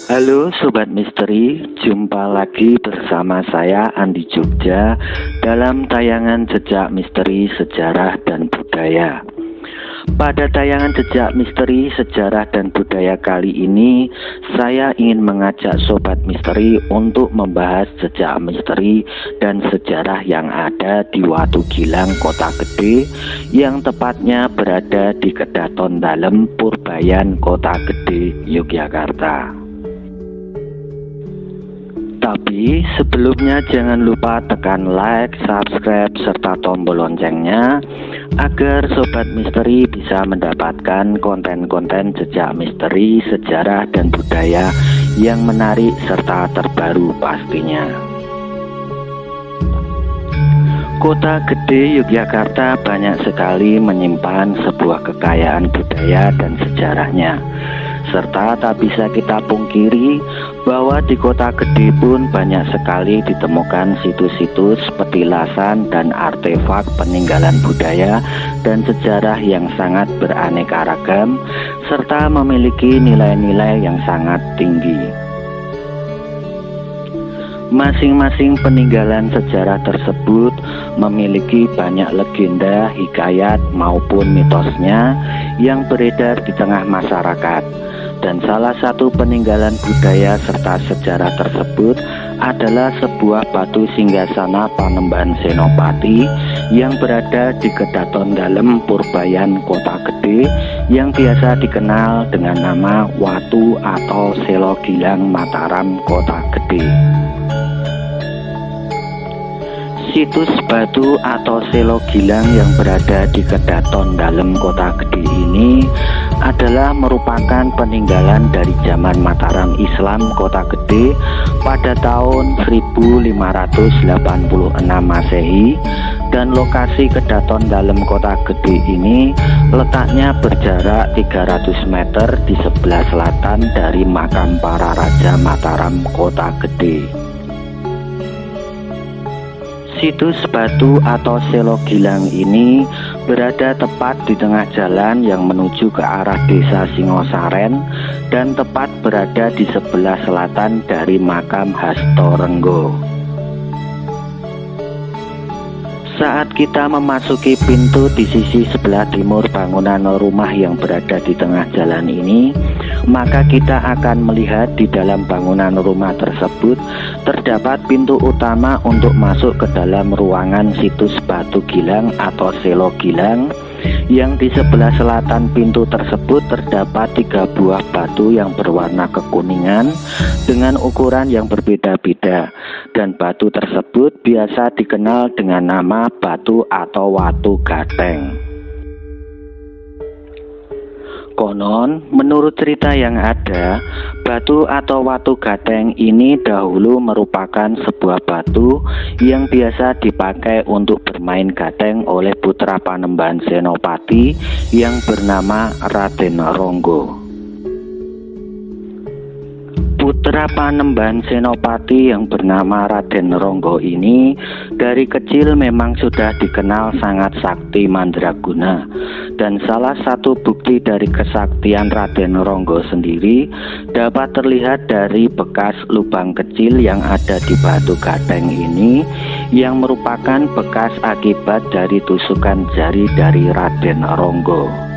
Halo Sobat Misteri, jumpa lagi bersama saya Andi Jogja dalam tayangan Jejak Misteri Sejarah dan Budaya. Pada tayangan Jejak Misteri Sejarah dan Budaya kali ini, saya ingin mengajak Sobat Misteri untuk membahas jejak misteri dan sejarah yang ada di Watu Gilang, Kota Gede, yang tepatnya berada di Kedaton Dalem, Purbayan, Kota Gede, Yogyakarta. Tapi sebelumnya jangan lupa tekan like, subscribe, serta tombol loncengnya agar Sobat Misteri bisa mendapatkan konten-konten jejak misteri, sejarah, dan budaya yang menarik serta terbaru pastinya. Kota Gede Yogyakarta banyak sekali menyimpan sebuah kekayaan budaya dan sejarahnya. Serta tak bisa kita pungkiri bahwa di Kota Gede pun banyak sekali ditemukan situs-situs, petilasan, dan artefak peninggalan budaya dan sejarah yang sangat beraneka ragam, serta memiliki nilai-nilai yang sangat tinggi. Masing-masing peninggalan sejarah tersebut memiliki banyak legenda, hikayat, maupun mitosnya yang beredar di tengah masyarakat. Dan salah satu peninggalan budaya serta sejarah tersebut adalah sebuah batu singgasana Panembahan Senopati yang berada di Kedaton Dalem, Purbayan, Kota Gede, yang biasa dikenal dengan nama Watu atau Selo Gilang Mataram, Kota Gede. Situs batu atau Selo Gilang yang berada di Kedaton Dalem, Kota Gede ini adalah merupakan peninggalan dari zaman Mataram Islam Kota Gede pada tahun 1586 Masehi, dan lokasi Kedaton Dalem Kota Gede ini letaknya berjarak 300 meter di sebelah selatan dari makam para raja Mataram Kota Gede. Situs batu atau Selo Gilang ini berada tepat di tengah jalan yang menuju ke arah desa Singosaren dan tepat berada di sebelah selatan dari makam Hastorenggo. Saat kita memasuki pintu di sisi sebelah timur bangunan rumah yang berada di tengah jalan ini, maka kita akan melihat di dalam bangunan rumah tersebut terdapat pintu utama untuk masuk ke dalam ruangan situs batu Gilang atau Selo Gilang, yang di sebelah selatan pintu tersebut terdapat 3 buah batu yang berwarna kekuningan dengan ukuran yang berbeda-beda, dan batu tersebut biasa dikenal dengan nama batu atau watu gateng. Konon, menurut cerita yang ada, batu atau watu gateng ini dahulu merupakan sebuah batu yang biasa dipakai untuk bermain gateng oleh putra Panembahan Senopati yang bernama Raden Ronggo. Putra Panembahan Senopati yang bernama Raden Ronggo ini dari kecil memang sudah dikenal sangat sakti mandraguna, dan salah satu bukti dari kesaktian Raden Ronggo sendiri dapat terlihat dari bekas lubang kecil yang ada di batu gateng ini, yang merupakan bekas akibat dari tusukan jari dari Raden Ronggo.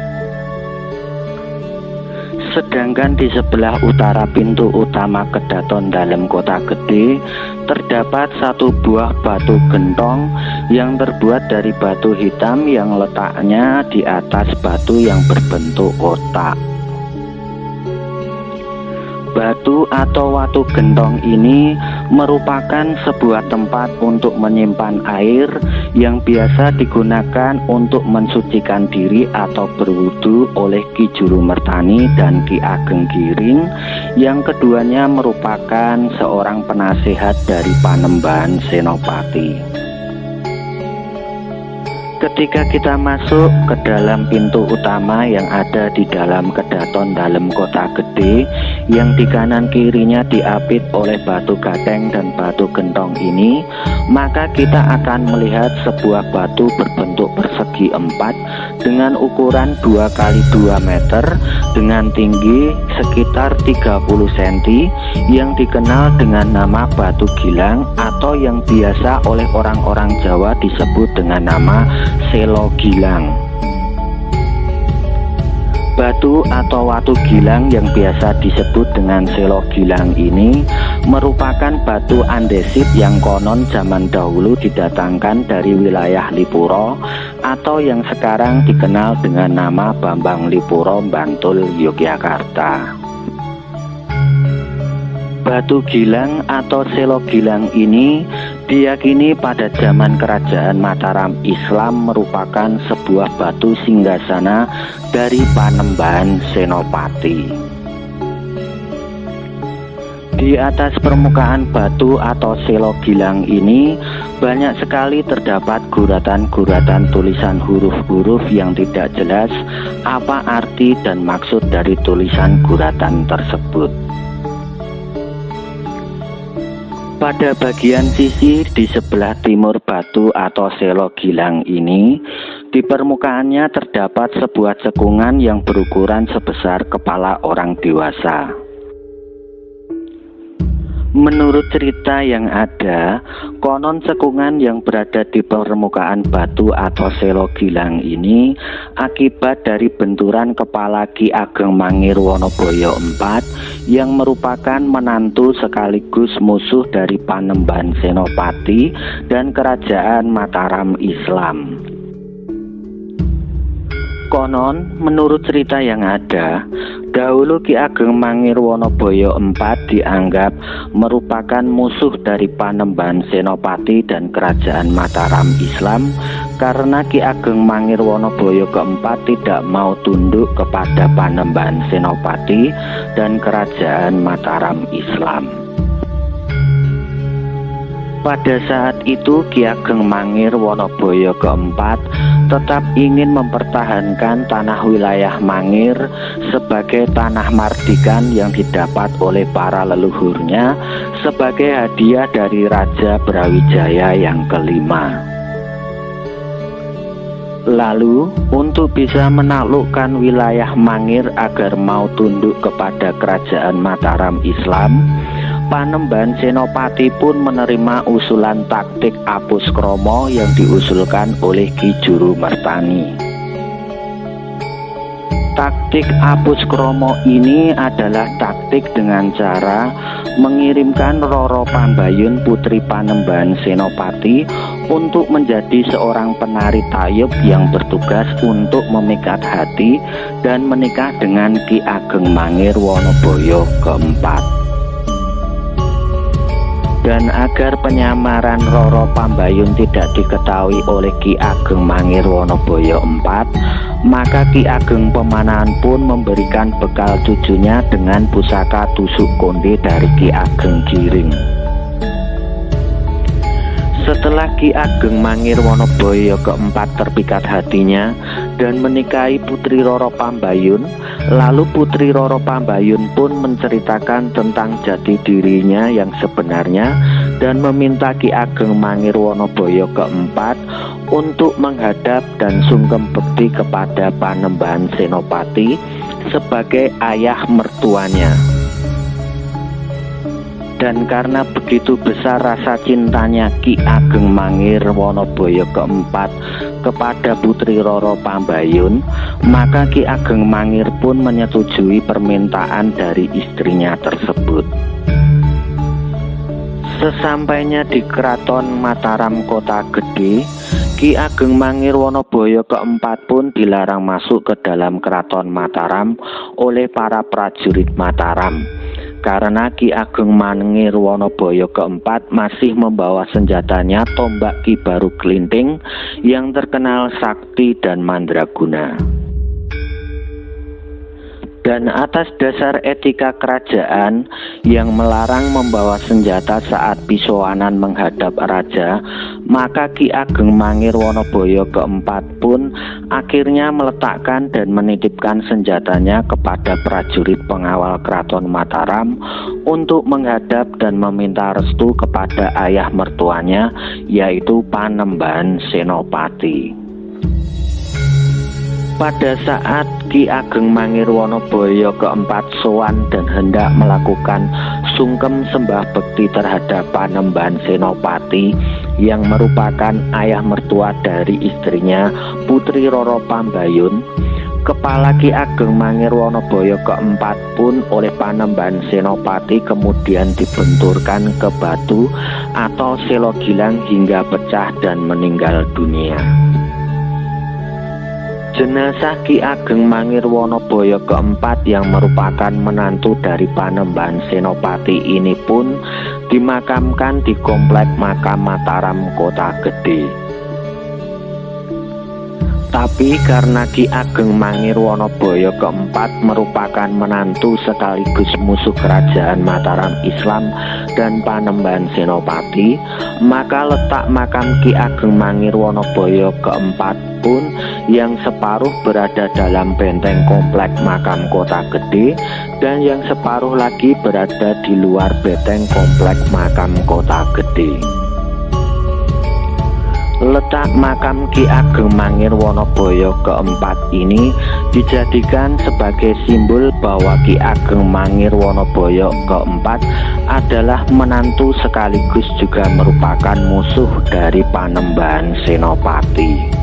Sedangkan di sebelah utara pintu utama Kedaton Dalem Kota Gede terdapat satu buah batu gentong yang terbuat dari batu hitam yang letaknya di atas batu yang berbentuk kotak. Batu atau watu gentong ini merupakan sebuah tempat untuk menyimpan air yang biasa digunakan untuk mensucikan diri atau berwudu oleh Ki Juru Mertani dan Ki Ageng Giring, yang keduanya merupakan seorang penasehat dari Panembahan Senopati. Ketika kita masuk ke dalam pintu utama yang ada di dalam kedaton dalam kota gede, yang di kanan kirinya diapit oleh batu gateng dan batu gentong ini, maka kita akan melihat sebuah batu berbentuk persegi 4 dengan ukuran 2 kali 2 meter dengan tinggi sekitar 30 cm yang dikenal dengan nama batu gilang atau yang biasa oleh orang-orang Jawa disebut dengan nama selo gilang. Batu atau watu gilang yang biasa disebut dengan selo gilang ini merupakan batu andesit yang konon zaman dahulu didatangkan dari wilayah Lipuro atau yang sekarang dikenal dengan nama Bambang Lipuro, Bantul, Yogyakarta. Batu gilang atau selo gilang ini diyakini pada zaman kerajaan Mataram Islam merupakan sebuah batu singgasana dari Panembahan Senopati. Di atas permukaan batu atau selo gilang ini banyak sekali terdapat guratan-guratan tulisan huruf-huruf yang tidak jelas apa arti dan maksud dari tulisan guratan tersebut. Pada bagian sisi di sebelah timur batu atau selo gilang ini, di permukaannya terdapat sebuah cekungan yang berukuran sebesar kepala orang dewasa. Menurut cerita yang ada, konon cekungan yang berada di permukaan batu atau selo gilang ini akibat dari benturan kepala Ki Ageng Mangir Wonoboyo IV yang merupakan menantu sekaligus musuh dari Panembahan Senopati dan Kerajaan Mataram Islam. Konon, menurut cerita yang ada, dahulu Ki Ageng Mangir Wonoboyo IV dianggap merupakan musuh dari Panembahan Senopati dan Kerajaan Mataram Islam karena Ki Ageng Mangir Wonoboyo keempat tidak mau tunduk kepada Panembahan Senopati dan Kerajaan Mataram Islam. Pada saat itu Ki Ageng Mangir Wonoboyo keempat tetap ingin mempertahankan tanah wilayah Mangir sebagai tanah mardikan yang didapat oleh para leluhurnya sebagai hadiah dari Raja Brawijaya yang kelima. Lalu, untuk bisa menaklukkan wilayah Mangir agar mau tunduk kepada Kerajaan Mataram Islam, Panembahan Senopati pun menerima usulan taktik Apus Kromo yang diusulkan oleh Ki Juru Mertani. Taktik Apus Kromo ini adalah taktik dengan cara mengirimkan Roro Pambayun putri Panembahan Senopati untuk menjadi seorang penari tayub yang bertugas untuk memikat hati dan menikah dengan Ki Ageng Mangir Wonoboyo keempat. Dan agar penyamaran Roro Pambayun tidak diketahui oleh Ki Ageng Mangir Wonoboyo IV, maka Ki Ageng Pemanahan pun memberikan bekal cucunya dengan pusaka tusuk konde dari Ki Ageng Giring. Setelah Ki Ageng Mangir Wonoboyo keempat terpikat hatinya dan menikahi Putri Roro Pambayun, lalu Putri Roro Pambayun pun menceritakan tentang jati dirinya yang sebenarnya dan meminta Ki Ageng Mangir Wonoboyo keempat untuk menghadap dan sungkem bekti kepada Panembahan Senopati sebagai ayah mertuanya. Dan karena begitu besar rasa cintanya Ki Ageng Mangir Wonoboyo keempat kepada Putri Roro Pambayun, maka Ki Ageng Mangir pun menyetujui permintaan dari istrinya tersebut. Sesampainya di Keraton Mataram Kota Gede, Ki Ageng Mangir Wonoboyo keempat pun dilarang masuk ke dalam Keraton Mataram oleh para prajurit Mataram. Karena Ki Ageng Mangir Wonoboyo keempat masih membawa senjatanya tombak Ki Baru Kelinting yang terkenal sakti dan mandraguna. Dan atas dasar etika kerajaan yang melarang membawa senjata saat pisowanan menghadap raja, Maka Ki Ageng Mangir Wonoboyo keempat pun akhirnya meletakkan dan menitipkan senjatanya kepada prajurit pengawal Keraton Mataram untuk menghadap dan meminta restu kepada ayah mertuanya, yaitu Panembahan Senopati. Pada saat Ki Ageng Mangir Wonoboyo keempat sowan dan hendak melakukan sungkem sembah bekti terhadap Panembahan Senopati yang merupakan ayah mertua dari istrinya Putri Roro Pambayun, kepala Ki Ageng Mangir Wonoboyo keempat pun oleh Panembahan Senopati kemudian dibenturkan ke batu atau selo gilang hingga pecah dan meninggal dunia. Jenazah Ki Ageng Mangir Wonoboyo keempat yang merupakan menantu dari Panembahan Senopati ini pun dimakamkan di Komplek Makam Mataram Kota Gede. Tapi karena Ki Ageng Mangir Wonoboyo keempat merupakan menantu sekaligus musuh kerajaan Mataram Islam dan Panembahan Senopati, maka letak makam Ki Ageng Mangir Wonoboyo keempat pun yang separuh berada dalam benteng Komplek Makam Kota Gede dan yang separuh lagi berada di luar benteng Komplek Makam Kota Gede. Letak makam Ki Ageng Mangir Wonoboyo keempat ini dijadikan sebagai simbol bahwa Ki Ageng Mangir Wonoboyo keempat adalah menantu sekaligus juga merupakan musuh dari Panembahan Senopati.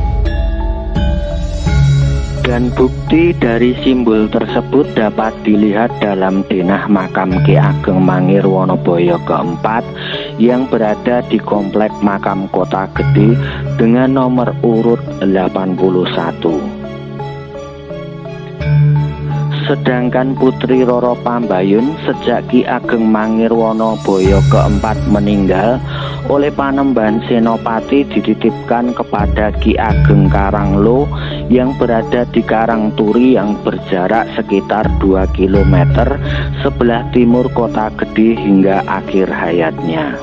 Dan bukti dari simbol tersebut dapat dilihat dalam denah makam Ki Ageng Mangir Wonoboyo keempat yang berada di Komplek Makam Kota Gede dengan nomor urut 81. Sedangkan Putri Roro Pambayun sejak Ki Ageng Mangir Wonoboyo keempat meninggal oleh Panembahan Senopati dititipkan kepada Ki Ageng Karanglo yang berada di Karangturi yang berjarak sekitar 2 km sebelah timur Kota Gede hingga akhir hayatnya.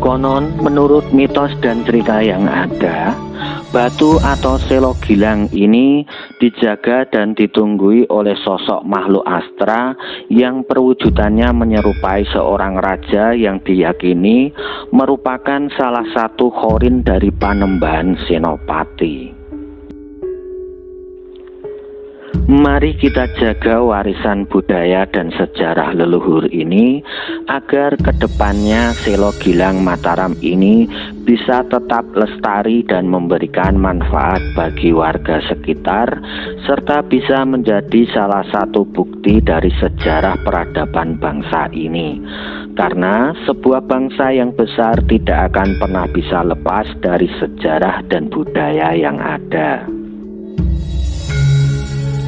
Konon menurut mitos dan cerita yang ada, batu atau selo gilang ini dijaga dan ditunggui oleh sosok makhluk astra yang perwujudannya menyerupai seorang raja yang diyakini merupakan salah satu khorin dari Panembahan Senopati. Mari kita jaga warisan budaya dan sejarah leluhur ini agar kedepannya selo gilang Mataram ini bisa tetap lestari dan memberikan manfaat bagi warga sekitar serta bisa menjadi salah satu bukti dari sejarah peradaban bangsa ini, karena sebuah bangsa yang besar tidak akan pernah bisa lepas dari sejarah dan budaya yang ada.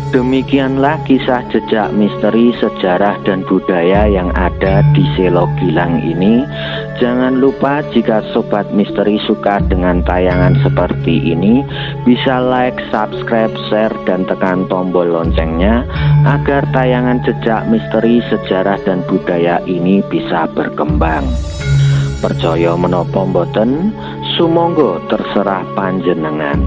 Demikianlah kisah jejak misteri sejarah dan budaya yang ada di Selo Gilang ini. Jangan lupa jika Sobat Misteri suka dengan tayangan seperti ini, bisa like, subscribe, share, dan tekan tombol loncengnya agar tayangan jejak misteri sejarah dan budaya ini bisa berkembang. Percaya menapa mboten, sumangga terserah panjenengan.